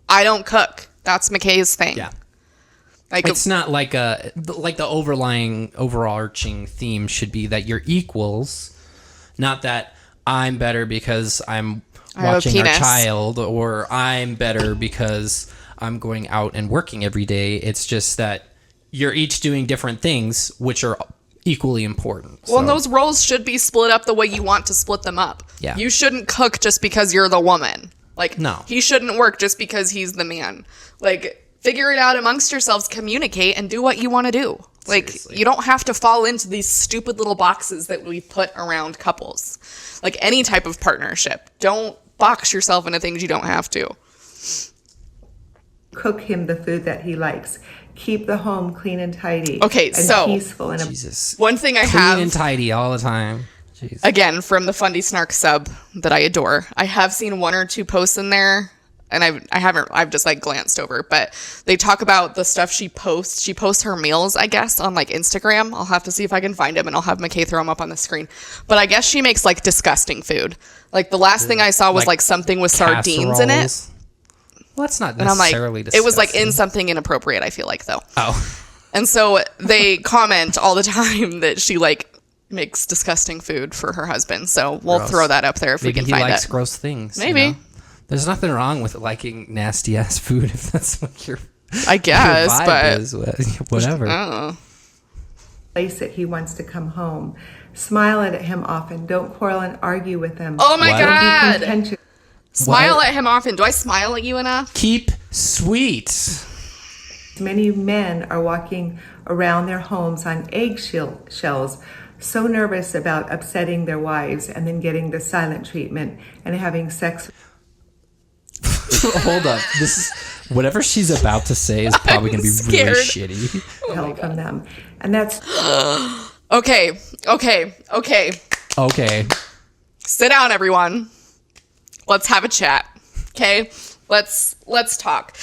I don't cook. That's McKay's thing. Yeah. Like it's not like the overarching theme should be that you're equals, not that I'm better because I'm watching our child or I'm better because I'm going out and working every day. It's just that you're each doing different things, which are equally important. Well, and those roles should be split up the way you want to split them up. Yeah. You shouldn't cook just because you're the woman. Like, no. He shouldn't work just because he's the man. Like, figure it out amongst yourselves, communicate, and do what you want to do. Like, seriously. You don't have to fall into these stupid little boxes that we put around couples. Like, any type of partnership. Don't box yourself into things you don't have to. Cook him the food that he likes. Keep the home clean and tidy. Okay, and so peaceful and Jesus. One thing I clean have and tidy all the time. Jeez. Again, from the Fundy Snark sub that I adore. I have seen one or two posts in there and I've just like glanced over, but they talk about the stuff she posts. She posts her meals, I guess, on like Instagram. I'll have to see if I can find them, and I'll have McKay throw them up on the screen. But I guess she makes like disgusting food. Like the last thing I saw was like something with sardines in it. Well, that's not And I'm like, necessarily disgusting. it was like in something inappropriate, I feel like, though. Oh. And so they comment all the time that she like makes disgusting food for her husband. So we'll throw that up there if we can find it. Maybe he likes gross things. Maybe. You know? There's nothing wrong with liking nasty ass food if that's what I guess, your vibe is. Whatever. I don't know. Place it, he wants to come home. Smile at him often. Don't quarrel and argue with him. Oh my God. Be contentious. Smile at him often. Do I smile at you enough? Keep sweet. Many men are walking around their homes on eggshells, so nervous about upsetting their wives and then getting the silent treatment and having sex. Hold up. This is whatever she's about to say is probably going to be really shitty. Help from them. And that's Okay. Sit down, everyone. Let's have a chat. Okay? Let's talk.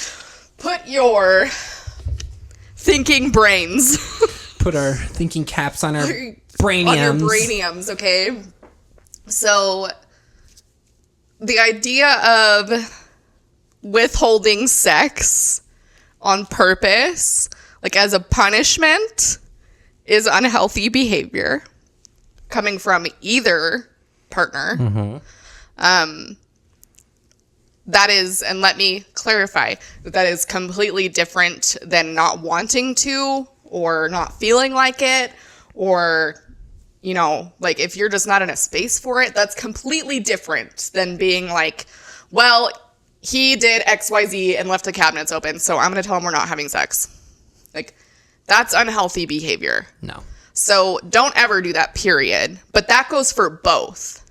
Put your thinking brains. Put our thinking caps on our brainiums. On your brainiums, okay? So the idea of withholding sex on purpose, like as a punishment, is unhealthy behavior coming from either partner. Mm-hmm. That is, and let me clarify, that is completely different than not wanting to or not feeling like it, or, you know, like if you're just not in a space for it, that's completely different than being like, well, he did XYZ and left the cabinets open, so I'm going to tell him we're not having sex. Like, that's unhealthy behavior. No. So don't ever do that, period. But that goes for both.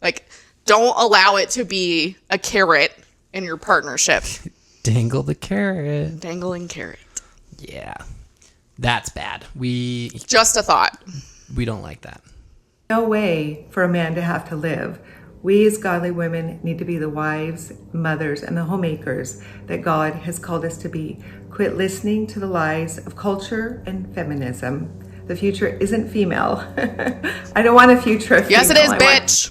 Like, don't allow it to be a carrot in your partnership. Dangle the carrot. Dangling carrot. Yeah. That's bad. Just a thought. We don't like that. no way for a man to have to live. We as godly women need to be the wives, mothers, and the homemakers that God has called us to be. Quit listening to the lies of culture and feminism. The future isn't female. I don't want a future of yes, female. it is, bitch.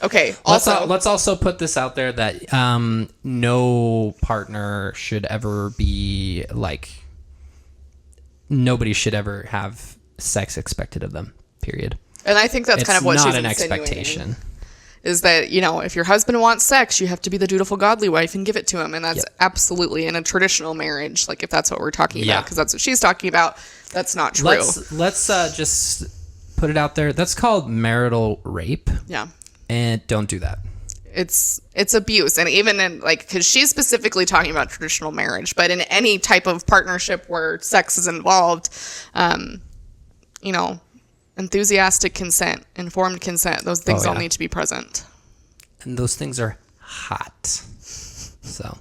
Okay. Also, let's also put this out there that no partner should ever be like, nobody should ever have sex expected of them. Period. And I think that's kind of what she's not an insinuating. expectation. Is that, you know, if your husband wants sex, you have to be the dutiful, godly wife and give it to him. And that's absolutely in a traditional marriage. Like, if that's what we're talking about, because that's what she's talking about, that's not true. Let's just put it out there. That's called marital rape. Yeah. And don't do that. It's abuse. And even in, like, because she's specifically talking about traditional marriage, but in any type of partnership where sex is involved, you know, enthusiastic consent, informed consent, those things all need to be present. And those things are hot. So.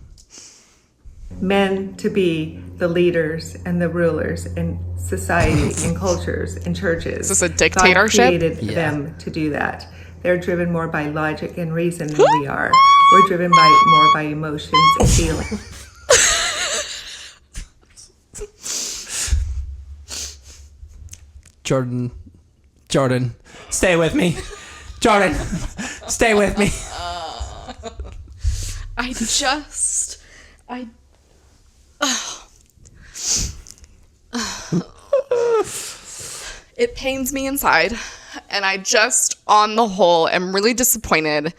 Men to be the leaders and the rulers in society, in cultures, in churches. Is this a dictatorship? God created them to do that. They're driven more by logic and reason than we are. We're driven more by emotions and feelings. Jordan, stay with me. Jordan, stay with me. It pains me inside. And I just, on the whole, am really disappointed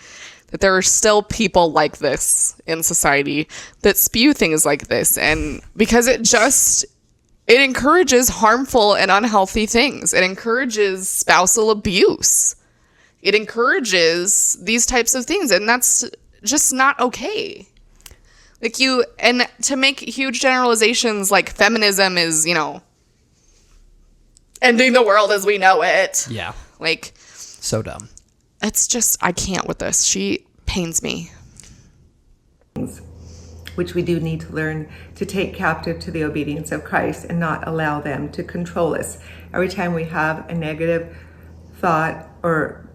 that there are still people like this in society that spew things like this. And because it encourages harmful and unhealthy things. It encourages spousal abuse. It encourages these types of things. And that's just not okay. Like and to make huge generalizations like feminism is, you know, ending the world as we know it. Yeah. Like, so dumb. It's just, I can't with this. She pains me. Which we do need to learn to take captive to the obedience of Christ and not allow them to control us. Every time we have a negative thought or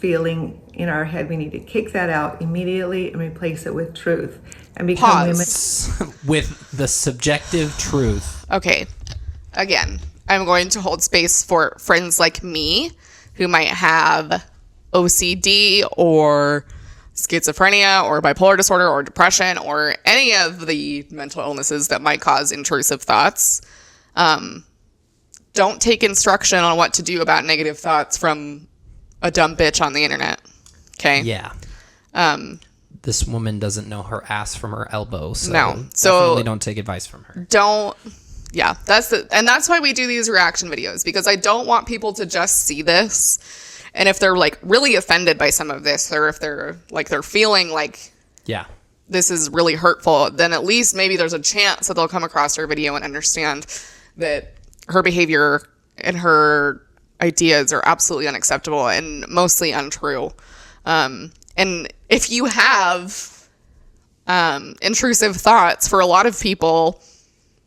feeling in our head. We need to kick that out immediately and replace it with truth and become women. With the subjective truth. Okay. Again, I'm going to hold space for friends like me who might have OCD or schizophrenia or bipolar disorder or depression or any of the mental illnesses that might cause intrusive thoughts. Don't take instruction on what to do about negative thoughts from a dumb bitch on the internet. Okay? Yeah. This woman doesn't know her ass from her elbow, so no. Definitely don't take advice from her. Yeah, that's why we do these reaction videos, because I don't want people to just see this. And if they're like really offended by some of this, or if they're feeling like this is really hurtful, then at least maybe there's a chance that they'll come across our video and understand that her behavior and her ideas are absolutely unacceptable and mostly untrue. And if you have intrusive thoughts, for a lot of people,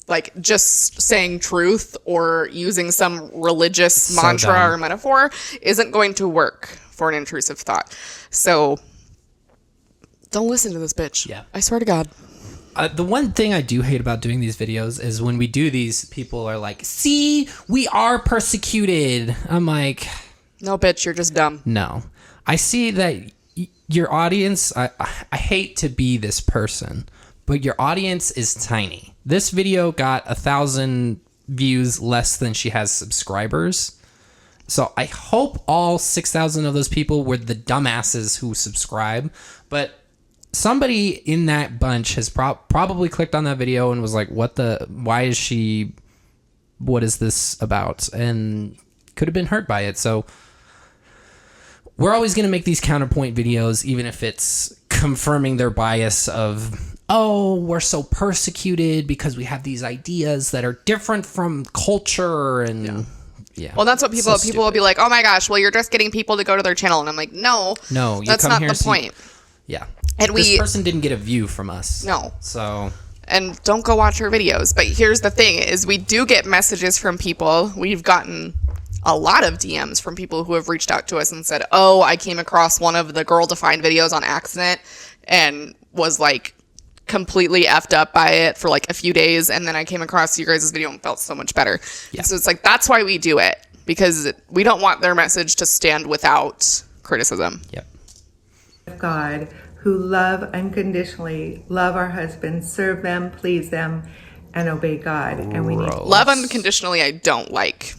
like just saying truth or using some religious mantra or metaphor isn't going to work for an intrusive thought. So don't listen to this bitch. Yeah. I swear to God. The one thing I do hate about doing these videos is when we do these, people are like, see, we are persecuted. I'm like, no, bitch, you're just dumb. No. I see that your audience, I hate to be this person, but your audience is tiny. This video got 1,000 views less than she has subscribers. So I hope all 6,000 of those people were the dumbasses who subscribe. But somebody in that bunch has probably clicked on that video and was like, what is this about? And could have been hurt by it. So we're always going to make these counterpoint videos, even if it's confirming their bias of, oh, we're so persecuted because we have these ideas that are different from culture. And yeah. Well, that's what people will be like, oh my gosh, well, you're just getting people to go to their channel. And I'm like, no, that's not the point. Yeah. And this person didn't get a view from us. No. So. And don't go watch her videos. But here's the thing is we do get messages from people. We've gotten a lot of DMs from people who have reached out to us and said, oh, I came across one of the Girl Defined videos on accident and was like completely effed up by it for like a few days. And then I came across you guys' video and felt so much better. Yeah. So it's like, that's why we do it, because we don't want their message to stand without criticism. Yep. God, who love unconditionally, love our husbands, serve them, please them, and obey God. And we need love unconditionally. I don't like.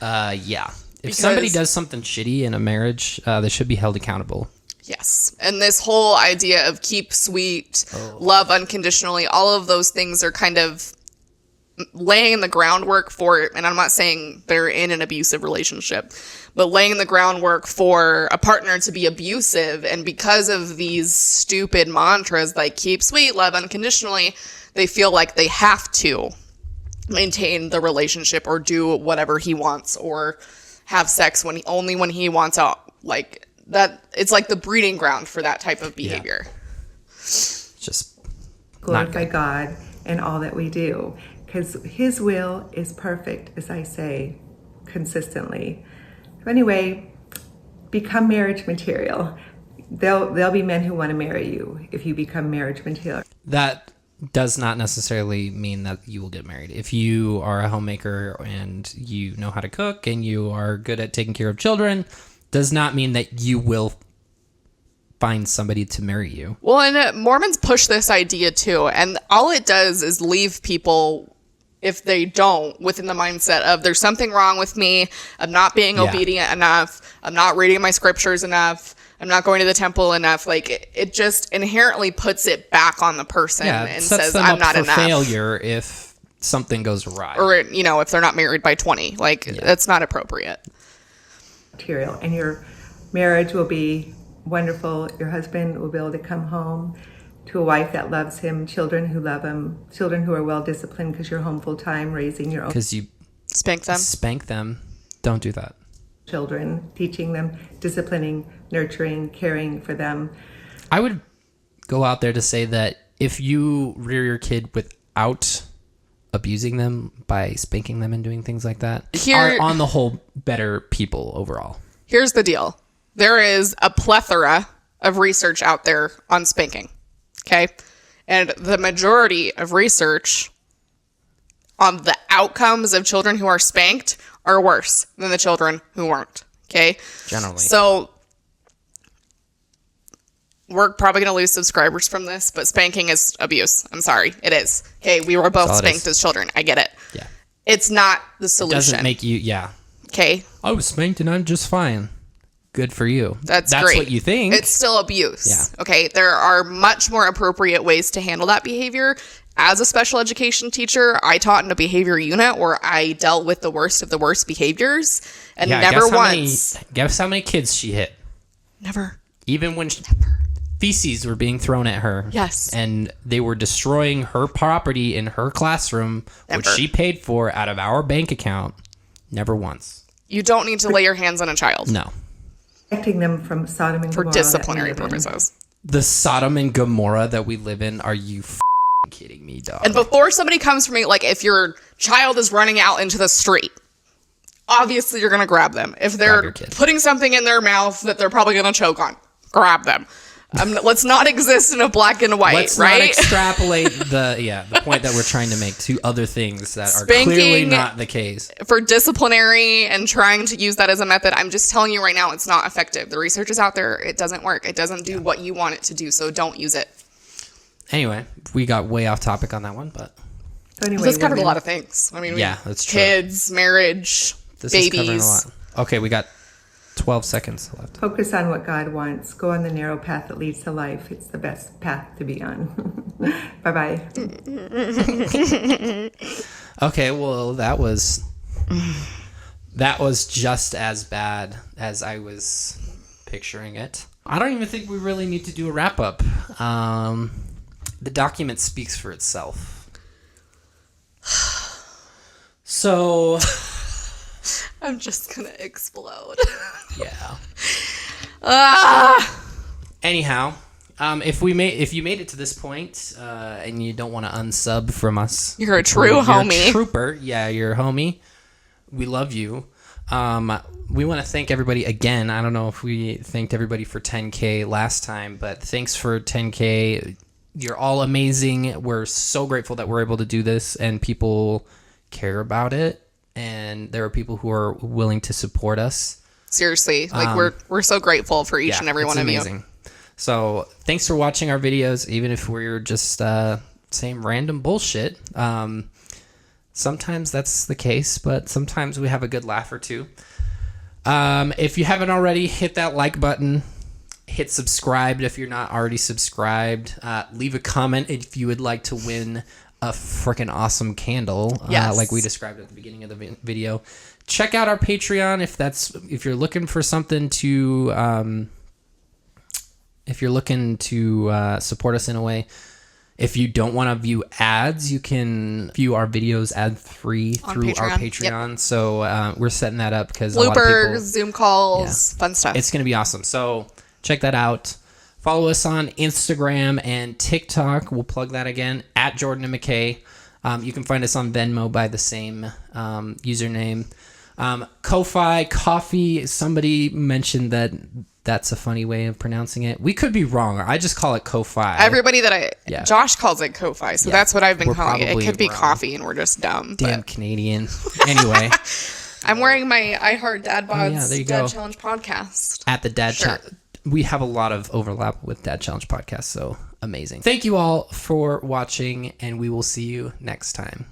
Yeah. If somebody does something shitty in a marriage, they should be held accountable. Yes. And this whole idea of keep sweet, love unconditionally, all of those things are kind of laying the groundwork for, and I'm not saying they're in an abusive relationship, but laying the groundwork for a partner to be abusive. And because of these stupid mantras like keep sweet, love unconditionally, they feel like they have to maintain the relationship or do whatever he wants or have sex only when he wants out. Like that, it's like the breeding ground for that type of behavior. Just glorify God in all that we do, because his will is perfect, as I say consistently. So anyway, become marriage material. There'll be men who want to marry you if you become marriage material. That does not necessarily mean that you will get married. If you are a homemaker and you know how to cook and you are good at taking care of children, does not mean that you will find somebody to marry you. Well, and Mormons push this idea too, and all it does is leave people, if they don't, within the mindset of there's something wrong with me, I'm not being obedient enough, I'm not reading my scriptures enough, I'm not going to the temple enough. Like it just inherently puts it back on the person and says I'm not enough. Failure if something goes awry, or if they're not married by 20, that's not appropriate. Material, and your marriage will be wonderful. Your husband will be able to come home to a wife that loves him, children who love him, children who are well disciplined because you're home full time raising your own. Because you spank them. Spank them. Don't do that. Children, teaching them, disciplining, nurturing, caring for them. I would go out there to say that if you rear your kid without abusing them by spanking them and doing things like that, are on the whole better people overall. Here's the deal. There is a plethora of research out there on spanking. Okay? And the majority of research on the outcomes of children who are spanked are worse than the children who weren't. Okay? Generally. So we're probably going to lose subscribers from this, but spanking is abuse. I'm sorry. It is. Okay? We were both spanked as children. I get it. Yeah. It's not the solution. It doesn't make you, yeah. Okay? I was spanked and I'm just fine. Good for you. That's great. What you think. It's still abuse. Yeah. Okay. There are much more appropriate ways to handle that behavior. As a special education teacher, I taught in a behavior unit where I dealt with the worst of the worst behaviors, and never once. Guess how many kids she hit? Never. Even when feces were being thrown at her. Yes. And they were destroying her property in her classroom, which she paid for out of our bank account. Never once. You don't need to lay your hands on a child. No. Protecting them from Sodom and For Gomorrah disciplinary purposes. The Sodom and Gomorrah that we live in, are you kidding me, dog? And before somebody comes for me, like if your child is running out into the street, obviously you're going to grab them. If they're putting something in their mouth that they're probably going to choke on, grab them. Let's not exist in a black and white, Let's right? not extrapolate the point that we're trying to make to other things that are clearly not the case. For disciplinary and trying to use that as a method, I'm just telling you right now, it's not effective. The research is out there. It doesn't work. It doesn't do what you want it to do, so don't use it. Anyway, we got way off topic on that one, but... Anyway, this covered a lot of things. I mean, that's true. Kids, marriage, babies. Is covering a lot. Okay, we got 12 seconds left. Focus on what God wants. Go on the narrow path that leads to life. It's the best path to be on. Bye-bye. Okay, well, that was just as bad as I was picturing it. I don't even think we really need to do a wrap-up. The document speaks for itself. So... I'm just gonna explode. Yeah. Anyhow, if you made it to this point and you don't want to unsub from us, you're a true homie. Trooper. Yeah, you're a homie. We love you. We want to thank everybody again. I don't know if we thanked everybody for 10K last time, but thanks for 10K. You're all amazing. We're so grateful that we're able to do this and people care about it. And there are people who are willing to support us. Seriously, like we're so grateful for each and every one of you. So thanks for watching our videos, even if we're just saying random bullshit. Sometimes that's the case, but sometimes we have a good laugh or two. If you haven't already, hit that like button. Hit subscribe if you're not already subscribed. Leave a comment if you would like to win a freaking awesome candle, like we described at the beginning of the video. Check out our Patreon if you're looking for something to support us in a way. If you don't want to view ads, you can view our videos ad-free through our Patreon. Yep. So we're setting that up because bloopers, a lot of people, Zoom calls, fun stuff. It's gonna be awesome. So check that out. Follow us on Instagram and TikTok. We'll plug that again, at Jordan and McKay. You can find us on Venmo by the same username. Ko-Fi, coffee, somebody mentioned that's a funny way of pronouncing it. We could be wrong. I just call it Ko-Fi. Everybody Josh calls it Ko-Fi, so that's what I've been calling it. It could be coffee and we're just dumb. Damn Canadian. Anyway. I'm wearing my I Heart Dad Bod's there you Dad go. Challenge podcast. At the Dad Challenge. We have a lot of overlap with Dad Challenge podcast, so amazing. Thank you all for watching, and we will see you next time.